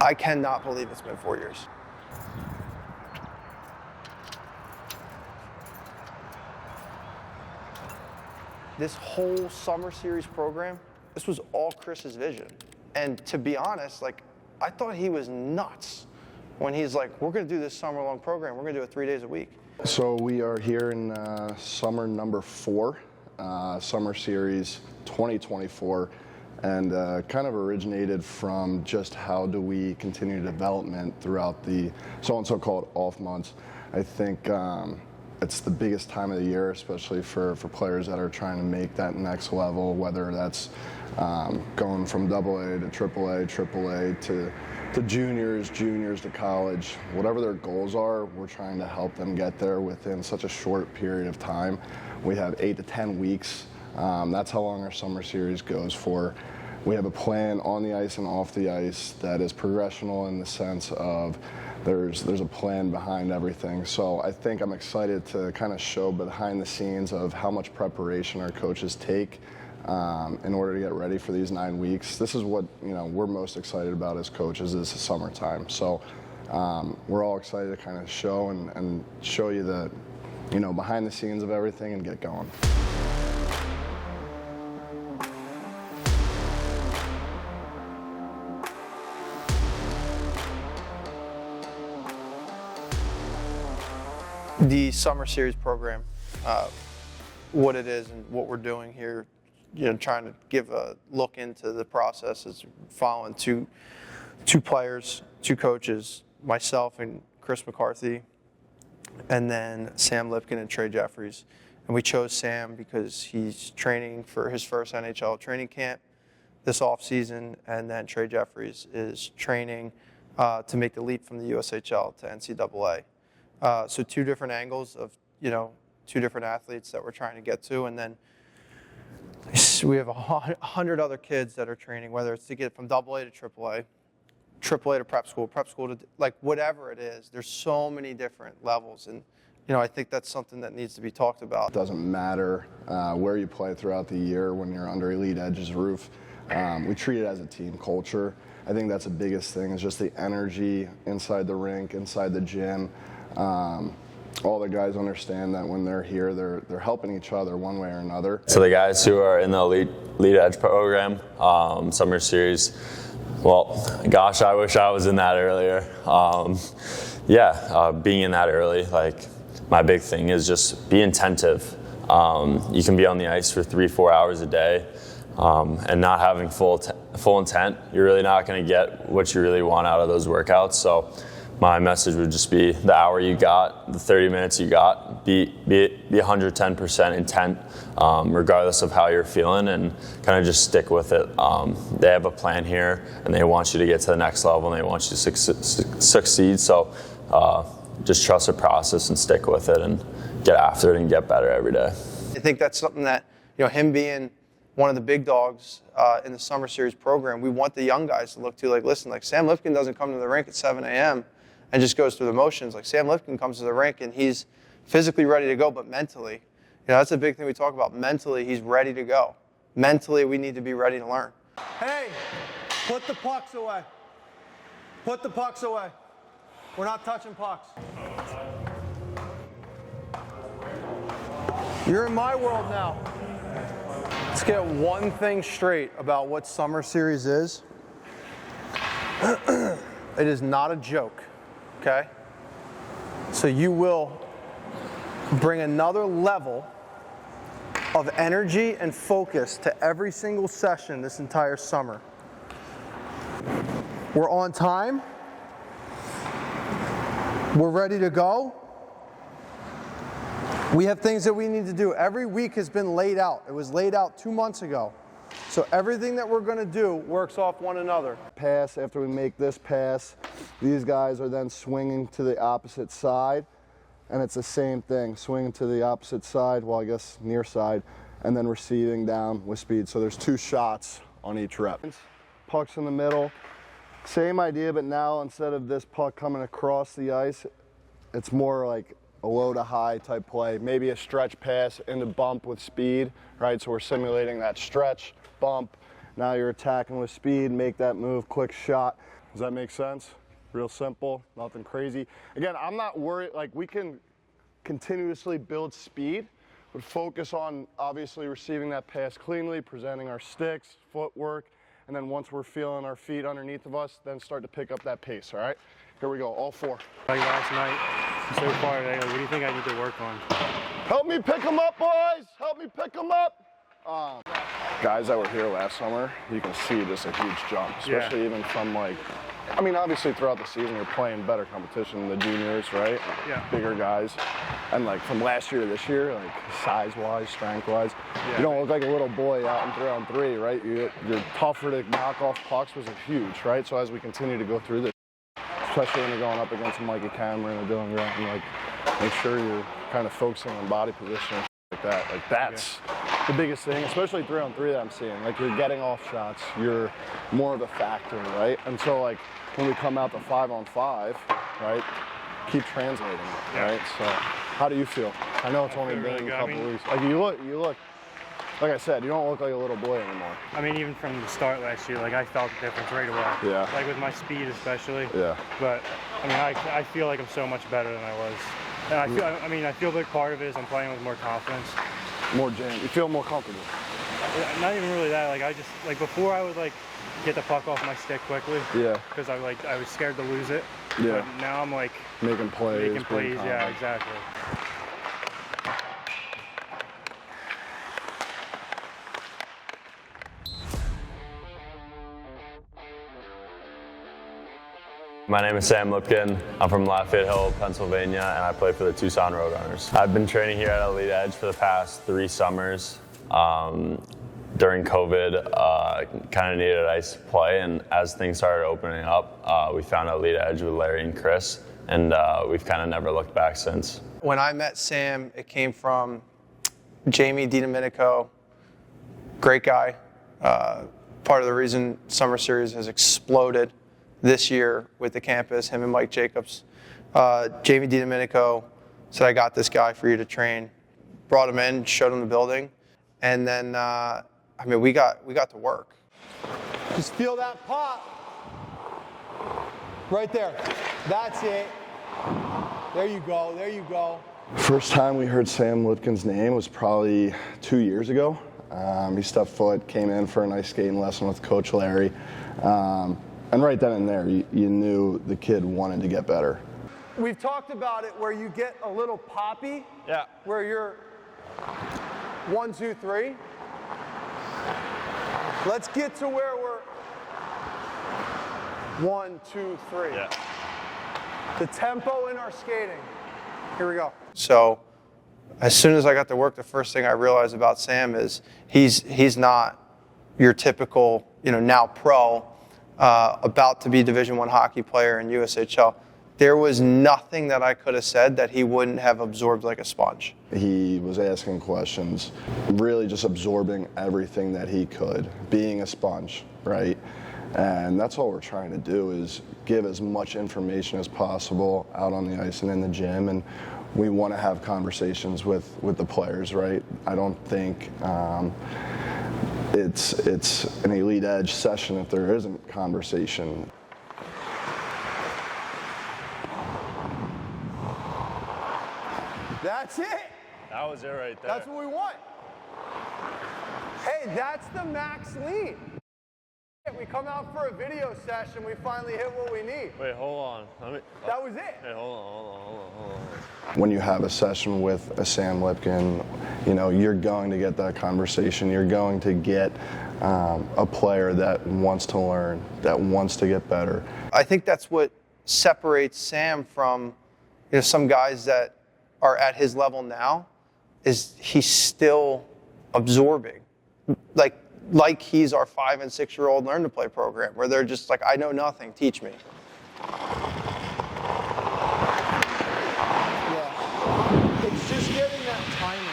I cannot believe it's been 4 years. This whole summer series program, this was all Chris's vision. And to be honest, like, I thought he was nuts when he's like, we're gonna do this summer-long program, we're gonna do it 3 days a week. So we are here in summer number 4, summer series 2024, and kind of originated from just how do we continue development throughout the so called off months. I think it's the biggest time of the year, especially for players that are trying to make that next level, whether that's going from AA to AAA to juniors to college. Whatever their goals are, we're trying to help them get there within such a short period of time. We have 8 to 10 weeks. That's how long our summer series goes for. We have a plan on the ice and off the ice that is progressional in the sense of there's a plan behind everything. So I think I'm excited to kind of show behind the scenes of how much preparation our coaches take in order to get ready for these 9 weeks. This is what we're most excited about as coaches is the summertime. So we're all excited to kind of show and show you the behind the scenes of everything and get going. The summer series program, what it is and what we're doing here, trying to give a look into the process is following two players, 2 coaches, myself and Chris McCarthy, and then Sam Lipkin and Trey Jeffries. And we chose Sam because he's training for his first NHL training camp this offseason, and then Trey Jeffries is training to make the leap from the USHL to NCAA. So 2 different angles of, 2 different athletes that we're trying to get to. And then we have 100 other kids that are training, whether it's to get from AA to AAA, AAA to prep school to, like, whatever it is. There's so many different levels. And, I think that's something that needs to be talked about. It doesn't matter where you play throughout the year when you're under Elite Edge's roof. We treat it as a team culture. I think that's the biggest thing is just the energy inside the rink, inside the gym. All the guys understand that when they're here, they're helping each other one way or another. So the guys who are in the Elite Edge program, summer series, well, gosh, I wish I was in that earlier. Being in that early, like, my big thing is just be attentive. You can be on the ice for 3-4 hours a day and not having full intent. You're really not going to get what you really want out of those workouts. So my message would just be the hour you got, the 30 minutes you got, be 110% intent, regardless of how you're feeling, and kind of just stick with it. They have a plan here, and they want you to get to the next level, and they want you to succeed. So just trust the process and stick with it and get after it and get better every day. I think that's something that, him being one of the big dogs in the summer series program, we want the young guys to look to, like, listen, like, Sam Lipkin doesn't come to the rink at 7 a.m. and just goes through the motions. Like, Sam Lipkin comes to the rink and he's physically ready to go, but mentally, that's a big thing we talk about. Mentally, he's ready to go. Mentally, we need to be ready to learn. Hey, put the pucks away. Put the pucks away. We're not touching pucks. You're in my world now. Let's get one thing straight about what summer series is. It is not a joke, okay? So you will bring another level of energy and focus to every single session this entire summer. We're on time. We're ready to go. We have things that we need to do. Every week has been laid out. It was laid out 2 months ago. So everything that we're going to do works off one another. Pass, after we make this pass, these guys are then swinging to the opposite side, and it's the same thing, swinging to the opposite side, well, I guess near side, and then receiving down with speed. So there's 2 shots on each rep. Puck's in the middle, same idea, but now instead of this puck coming across the ice, it's more like a low to high type play, maybe a stretch pass into bump with speed, right? So we're simulating that stretch, bump. Now you're attacking with speed, make that move, quick shot. Does that make sense? Real simple, nothing crazy. Again, I'm not worried, like we can continuously build speed, but focus on obviously receiving that pass cleanly, presenting our sticks, footwork, and then once we're feeling our feet underneath of us, then start to pick up that pace, all right? Here we go, all 4. Like last night, so far today, like, what do you think I need to work on? Help me pick them up, boys! Help me pick them up! Guys that were here last summer, you can see just a huge jump, especially even from like, I mean, obviously throughout the season you're playing better competition than the juniors, right? Yeah. Bigger guys. And like from last year to this year, like size-wise, strength-wise, you don't look like a little boy out in 3-on-3, right? You're tougher to knock off pucks, was huge, right? So as we continue to go through this, especially when you're going up against a Mikey Cameron or Dylan Grant, like make sure you're kind of focusing on body position and like that. Like that's the biggest thing, especially 3-on-3 that I'm seeing. Like you're getting off shots, you're more of a factor, right? And so like when we come out to 5-on-5, right, keep translating, right? So how do you feel? I know it's only been a couple weeks. Like you look, like I said, you don't look like a little boy anymore. I mean, even from the start last year, like I felt the difference right away. Yeah. Like with my speed especially. Yeah. But I mean, I feel like I'm so much better than I was. And I feel a big part of it is I'm playing with more confidence. More jam. You feel more comfortable. Not even really that. Like I just like before I would like get the puck off my stick quickly. Yeah. Because I was scared to lose it. Yeah. But now I'm like making plays. Making plays. Yeah, exactly. My name is Sam Lipkin. I'm from Lafayette Hill, Pennsylvania, and I play for the Tucson Roadrunners. I've been training here at Elite Edge for the past 3 summers. During COVID, kind of needed ice to play, and as things started opening up, we found Elite Edge with Larry and Chris, and we've kind of never looked back since. When I met Sam, it came from Jamie DiDomenico, great guy. Part of the reason Summer Series has exploded this year with the campus, him and Mike Jacobs. Jamie DiDomenico said, I got this guy for you to train. Brought him in, showed him the building, and then, I mean, we got to work. Just feel that pop. Right there. That's it. There you go, there you go. First time we heard Sam Lipkin's name was probably 2 years ago. He stepped foot, came in for a nice skating lesson with Coach Larry. And right then and there, you knew the kid wanted to get better. We've talked about it where you get a little poppy. Yeah. Where you're 1, 2, 3. Let's get to where we're 1, 2, 3. Yeah. The tempo in our skating. Here we go. So as soon as I got to work, the first thing I realized about Sam is he's not your typical, now pro, about to be Division I hockey player in USHL. There was nothing that I could have said that he wouldn't have absorbed like a sponge. He was asking questions, really just absorbing everything that he could, being a sponge, right? And that's all we're trying to do is give as much information as possible out on the ice and in the gym. And we want to have conversations with the players, right? I don't think it's an Elite Edge session if there isn't conversation. That's it. That was it right there. That's what we want. Hey, that's the max lead. We come out for a video session, we finally hit what we need. Wait, hold on. That was it. Hey, hold on. When you have a session with a Sam Lipkin, you're going to get that conversation. You're going to get a player that wants to learn, that wants to get better. I think that's what separates Sam from some guys that are at his level now, is he's still absorbing. Like he's our 5- and 6-year-old learn to play program where they're just like, I know nothing, teach me. Yeah. It's just getting that timing.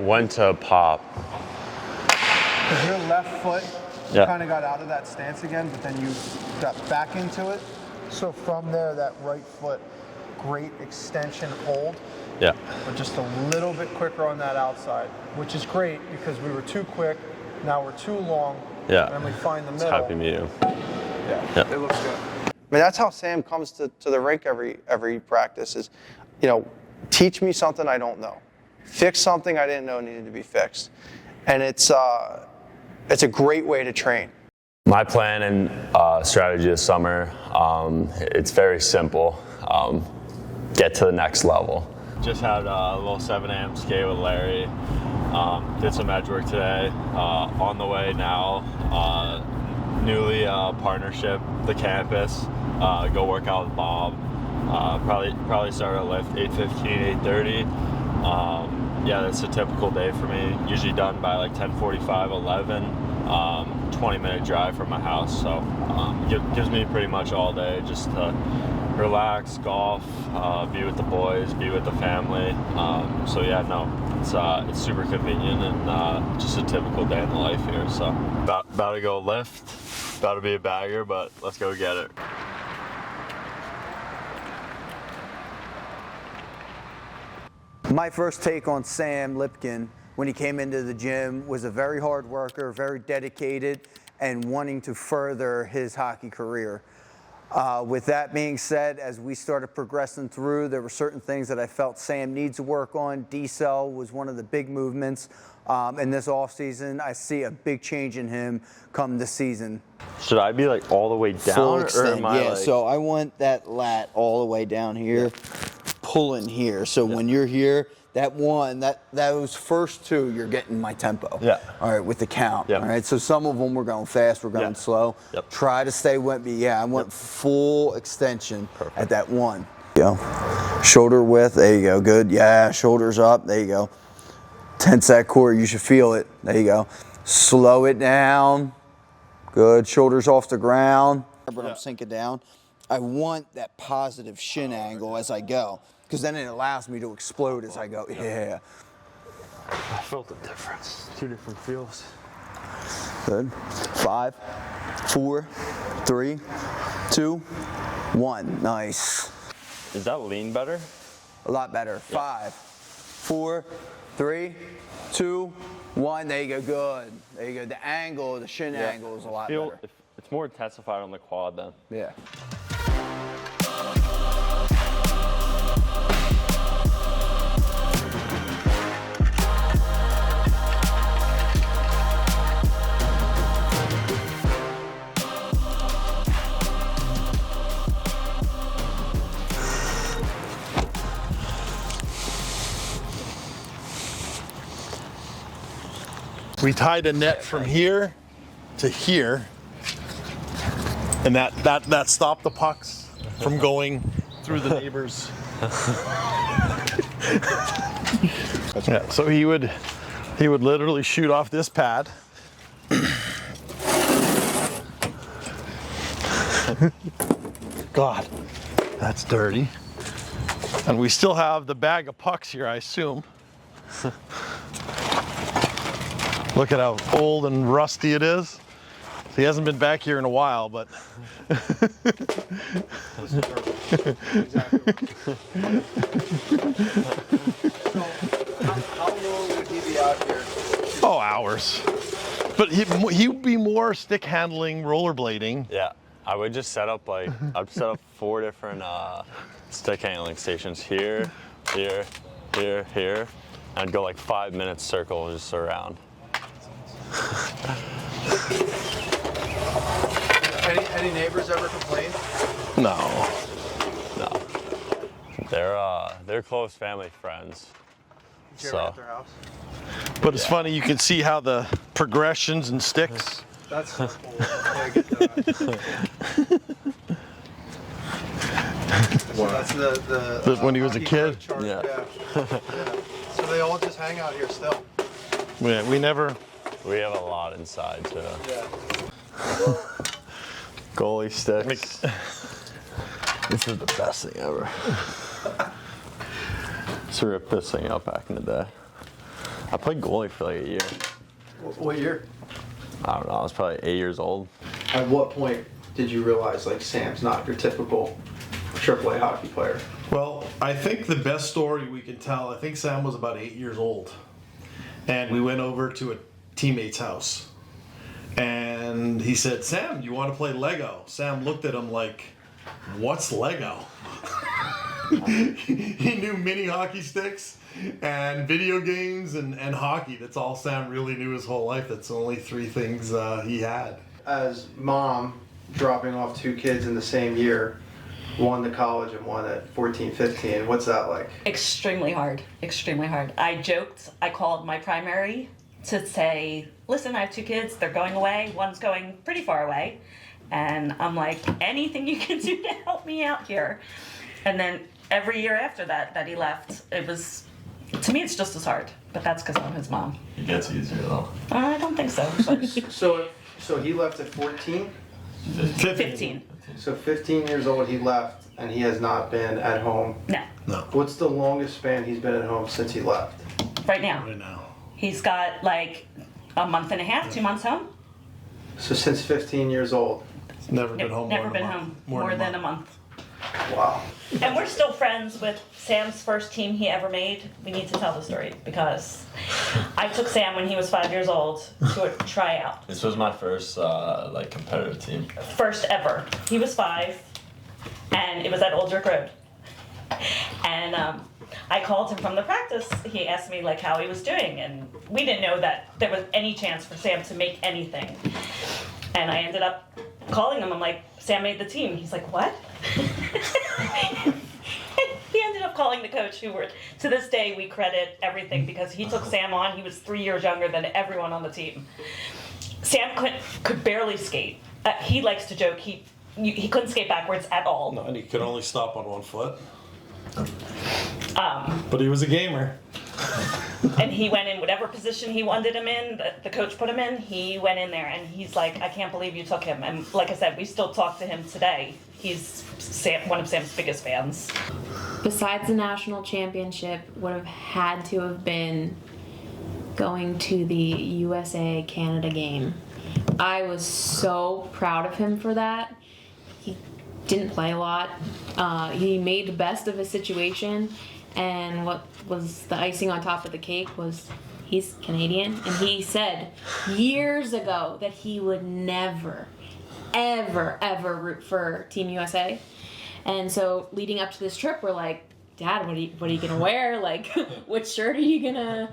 When to pop. Your left foot Yeah. kind of got out of that stance again, but then you got back into it. So from there, that right foot, great extension hold. Yeah. But just a little bit quicker on that outside, which is great because we were too quick, now we're too long, Yeah. and then we find the It's middle. happy medium. Yeah, it looks good. I mean, that's how Sam comes to the rink every practice is, teach me something I don't know. Fix something I didn't know needed to be fixed. And it's a great way to train. My plan and strategy this summer, it's very simple. Get to the next level. Just had a little 7 a.m. skate with Larry. Did some edge work today. On the way now, newly partnership, the campus. Go work out with Bob. Probably start at lift 8:15, 8:30. Yeah, that's a typical day for me. Usually done by like 10:45, 11. 20-minute drive from my house, so gives me pretty much all day just to relax, golf, be with the boys, be with the family. So yeah, no, it's super convenient and just a typical day in the life here. So about to go lift, about to be a bagger, but let's go get it. My first take on Sam Lipkin when he came into the gym was a very hard worker, very dedicated, and wanting to further his hockey career. With that being said, as we started progressing through, there were certain things that I felt Sam needs to work on. D-cell was one of the big movements. In this offseason, I see a big change in him come this season. Should I be like all the way down? Full extend, or am I yeah, like... so I want that lat all the way down here, pulling here. So when you're here, those first two, you're getting my tempo. Yeah. All right, with the count. Yeah. All right, so some of them we're going fast, we're going slow. Yep. Try to stay with me. Yeah, I want full extension at that one. Go. Shoulder width, there you go, good. Yeah, shoulders up, there you go. Tense that core, you should feel it. There you go. Slow it down. Good, shoulders off the ground. But I'm sinking down. I want that positive shin angle as I go, because then it allows me to explode as I go. Yeah. I felt the difference. 2 different feels. Good. 5, 4, 3, 2, 1. Nice. Is that lean better? A lot better. 5, 4, 3, 2, 1. There you go. Good. There you go. The angle, the shin angle is a lot better. It's more intensified on the quad then. Yeah. We tied a net from here to here, and that stopped the pucks from going through the neighbors. Yeah, so he would literally shoot off this pad. God, that's dirty. And we still have the bag of pucks here, I assume. Look at how old and rusty it is. He hasn't been back here in a while, but. How long would he be out here? Oh, hours. But he would be more stick handling, rollerblading. Yeah, I would just set up I'd set up 4 different stick handling stations here, here, here, here. I'd go like 5 minutes circle just around. Any neighbors ever complain? No. They're close family friends. Did you ever at their house? But it's funny, you can see how the progressions and sticks. That's so cool. Yeah, I get that. So that's the When he was a hockey kid? chart, Yeah. yeah. So they all just hang out here still. Yeah, we never. We have a lot inside too. Yeah. Goalie sticks. This is the best thing ever. Just ripped this thing up back in the day. I played goalie for like a year. What year? I don't know, I was probably 8 years old. At what point did you realize like Sam's not your typical AAA hockey player? Well, I think the best story we can tell, I think Sam was about 8 years old. And we went over to a teammate's house. And he said, Sam, you want to play Lego? Sam looked at him like, what's Lego? He knew mini hockey sticks and video games and hockey. That's all Sam really knew his whole life. That's the only three things he had. As mom, dropping off two kids in the same year, one to college and one at 14, 15, what's that like? Extremely hard, extremely hard. I joked, I called my primary to say, listen, I have two kids, they're going away, one's going pretty far away, and I'm like, anything you can do to help me out here. And then every year after that he left, it was, to me it's just as hard, but that's because I'm his mom. It gets easier though. I don't think so. But So he left at 14? 15. So 15 years old he left, and he has not been at home. No, No, What's the longest span he's been at home since he left? right now. right now. He's got like a month and a half, 2 months home. So since 15 years old. Never been home. Never more than been a month. home more than a month. Wow. And we're still friends with Sam's first team he ever made. We need to tell the story because I took Sam when he was 5 years old to a tryout. This was my first like competitive team. First ever. He was 5, and it was at Old York Road. And I called him from the practice. He asked me like how he was doing, and we didn't know that there was any chance for Sam to make anything. And I ended up calling him. I'm like, Sam made the team. He's like, what? He ended up calling the coach, who were, to this day, we credit everything because he took Sam on. He was 3 years younger than everyone on the team. Sam could barely skate. He likes to joke he couldn't skate backwards at all. No, and he could only stop on one foot. But he was a gamer. And he went in whatever position he wanted him in, the coach put him in, he went in there, and he's like, I can't believe you took him. And like I said, we still talk to him today. He's one of Sam's biggest fans. Besides the national championship, would have had to have been going to the USA-Canada game. I was so proud of him for that. He didn't play a lot. He made the best of his situation, and what was the icing on top of the cake was he's Canadian, and he said years ago that he would never, ever root for Team USA. And so leading up to this trip, we're like, Dad, what are you gonna wear? Like, what shirt are you gonna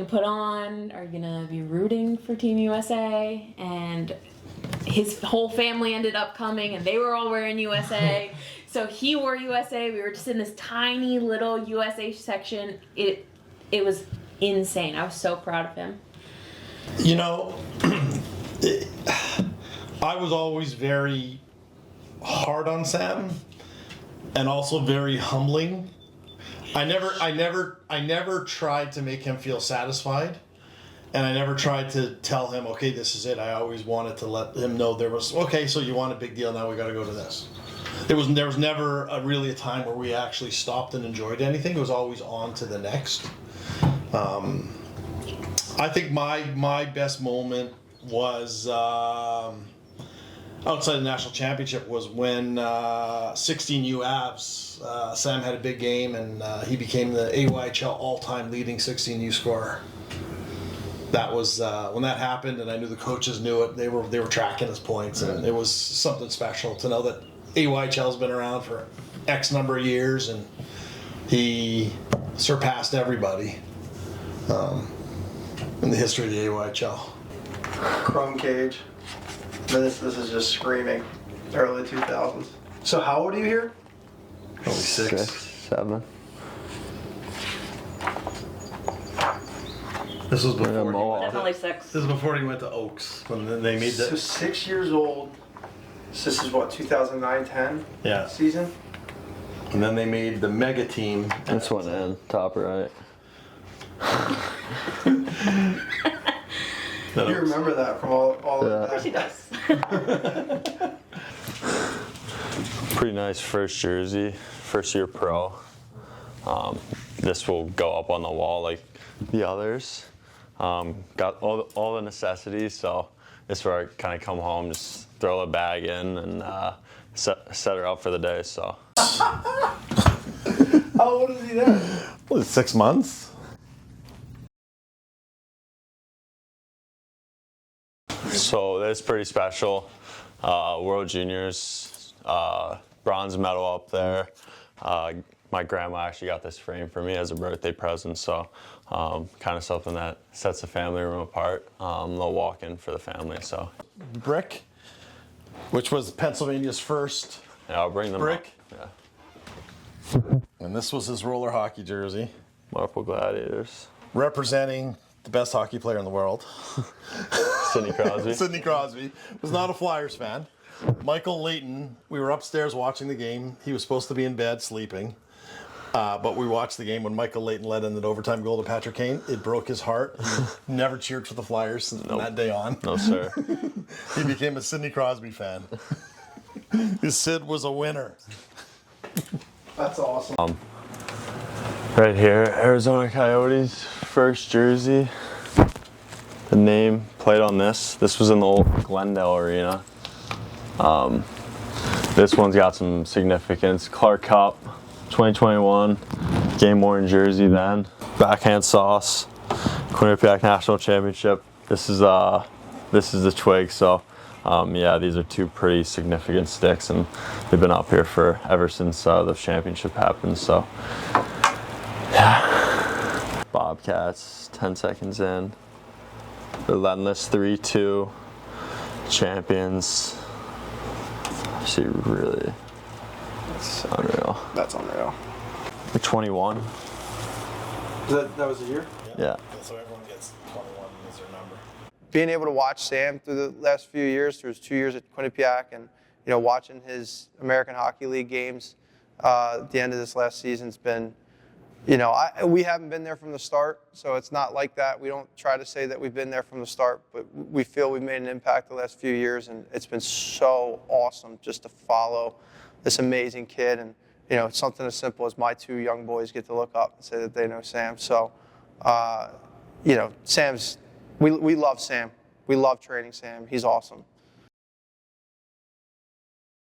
put on? Are you gonna be rooting for Team USA? And his whole family ended up coming, and they were all wearing USA. So he wore USA. We were just in this tiny little USA section. It was insane. I was so proud of him. You know, I was always very hard on Sam, and also very humbling. I never tried to make him feel satisfied, and I never tried to tell him, okay, this is it. I always wanted to let him know there was, okay, so you want a big deal, now we got to go to this. There was never really a time where we actually stopped and enjoyed anything. It was always on to the next. I think my best moment was outside the national championship was when 16U Avs, Sam had a big game, and he became the AYHL all-time leading 16U scorer. That was when that happened, and I knew the coaches knew it. They were tracking his points, and it was something special to know that AYHL's been around for X number of years, and he surpassed everybody in the history of the AYHL. Chrome cage. This is just screaming. Early 2000s. So how old are you here? Probably 6. 7. This was before. Definitely 6. This is before he went to Oaks when they made So the 6 years old. So this is what, 2009-10 yeah, season? and then they made the mega team. This one in, top right. You remember that from all Yeah. of Of course he that. does. Pretty nice first jersey, first year pro. This will go up on the wall like the others. Got all the necessities, so this is where I kind of come home, just throw a bag in and set her up for the day. So. How old is he then? What, 6 months? So that's pretty special. World Juniors, bronze medal up there. My grandma actually got this frame for me as a birthday present, so kind of something that sets the family room apart. A little walk-in for the family, so. Brick, which was Pennsylvania's first Yeah, I'll bring them brick. up. Yeah. And this was his roller hockey jersey, Marple Gladiators. representing the best hockey player in the world. Sidney Crosby. Sidney Crosby was not a Flyers fan. Michael Layton, we were upstairs watching the game. He was supposed to be in bed sleeping. But we watched the game when Michael Layton led in an overtime goal to Patrick Kane. It broke his heart. He never cheered for the Flyers from that day on. No, sir. He became a Sidney Crosby fan. Sid was a winner. That's awesome. Right here, Arizona Coyotes, first jersey. The name played on this. This was in the old Glendale Arena. This one's got some significance. Clark Cup, 2021, game worn jersey then. Backhand sauce, Quinnipiac National Championship. This is the twig. So yeah, these are two pretty significant sticks, and they've been up here for ever since the championship happened. So yeah, Bobcats, 10 seconds in. Relentless 3-2 champions. Actually, really, it's unreal. That's unreal. The 21. That was a year? Yeah. So everyone gets 21 as their number. Being able to watch Sam through the last few years, through his 2 years at Quinnipiac, and watching his American Hockey League games at the end of this last season's been, we haven't been there from the start, so it's not like that. We don't try to say that we've been there from the start, but we feel we've made an impact the last few years, and it's been so awesome just to follow this amazing kid. And it's something as simple as my two young boys get to look up and say that they know Sam. So, Sam's. We love Sam. We love training Sam. He's awesome.